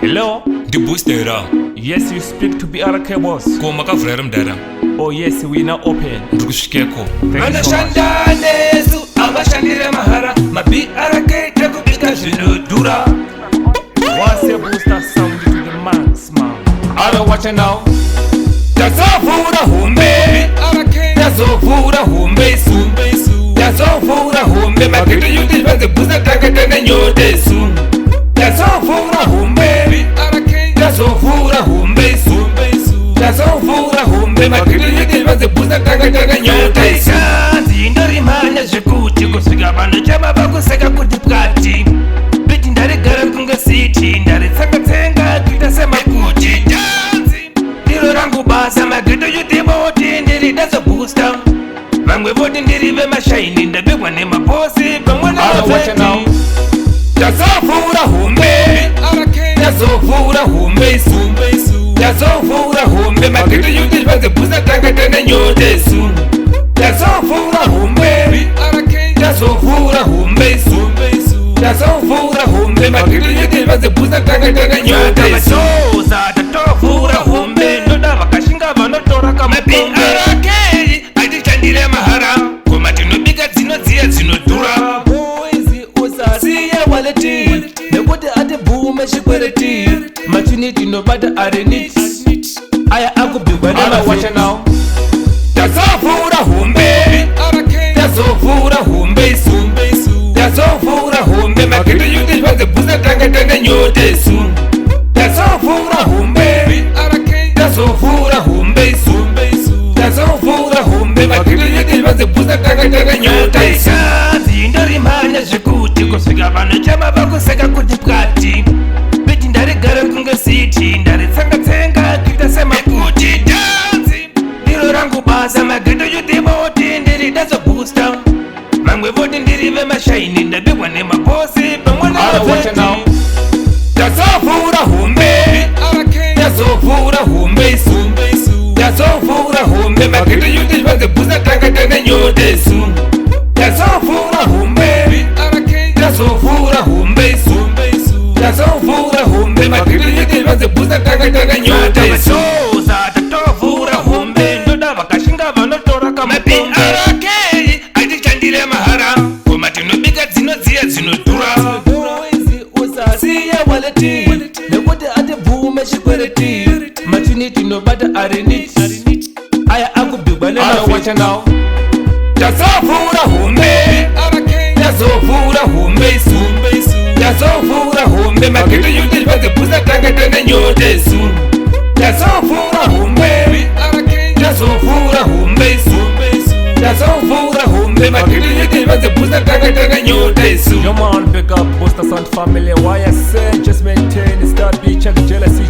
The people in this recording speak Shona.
Hello? The booster ra. Yes, you speak to BRK boss. Ko makavura mdara. Oh yes, we now open. Ndikushikeko. Thank you so much. Anashanda nesu, amashandire mahara. Ma BRK takubika zvinodhura. Once a booster sound to the max, man. Aro watch now. Tazovura humbe. Tazovura humbe su. Tazovura humbe. Maketo yuti vanze booster takatana nyote su. Tazovura humbe. Tazovura humbe su. Tazovura humbe. Maketo yuti vanze booster takatana nyote su. Zindori manya zvekuti kusvika vanhu chamava kuseka kuti bwati. Biti ndaregara kunge city. Ndaritsenga-tsenga kuita semaikuti. Janzi ndiro rangu basa. Mageto yuti voti ndiri dazo booster. Vamwe voti ndiri vemashaini. Ndabegwa nemaposi pamwe navazeti. Tazovura humbe. Tazovura humbe su. Tazovura humbe. Mageto yuti vanze booster takatana nyote su. Tazovura humbe. Tazovura humbe su. Tazovura humbe. Maketo yuti vanze booster takatana nyote su. Tatovura humbe. Ndoda vakashinga vanotora kamapombe. Atichandire mahara. Koma tinobika dzinodziya dzinodhura. Boys usasiye waleti. Nekuti ati bhume chikwereti. Machiniti nobata areniti. Aya akubigwa nemazeti. Tazovura humbe. Tazovura humbe su. Tazovura humbe. Maketo yuti vanze booster takatana nyote su. Tazovura humbe. Tazovura humbe su. Tazovura humbe. Maketo yuti vanze booster takatana nyote su. Zindori manya zvekuti kusvika vanhu chamava kuseka kuti bwati. Biti ndaregara kunge city. Ndaritsenga-tsenga kuita semaikuti. Janzi ndiro rangu basa. Mageto yuti voti ndiri dazo booster. Vamwe voti ndiri vemashaini. Ndabegwa nemaposi pamwe navazeti. Tazovura humbe. Tazovura humbe su. Tazovura humbe. Maketo yuti vanze booster takatana nyote su. Tazovura humbe. Tazovura humbe su. Tazovura humbe. Maketo yuti vanze booster takatana nyote su. Tatovura humbe. Ndoda vakashinga vanotora kamapombe. Atichandire mahara. Koma tinobika dzinodziya dzinodhura. Usasiye waleti. Nekuti ati bhume chikwereti. Machiniti nobata areniti. Aya akubigwa nemazeti. Tazovura humbe. Tazovura humbe su. Tazovura humbe. Maketo yuti vanze booster takatana nyote su. Tazovura humbe. Tazovura humbe su. Tazovura humbe. Maketo yuti vanze booster takatana nyote su. Yo man, big up Booster Sound family. Why I say just maintain, start be check jealousy,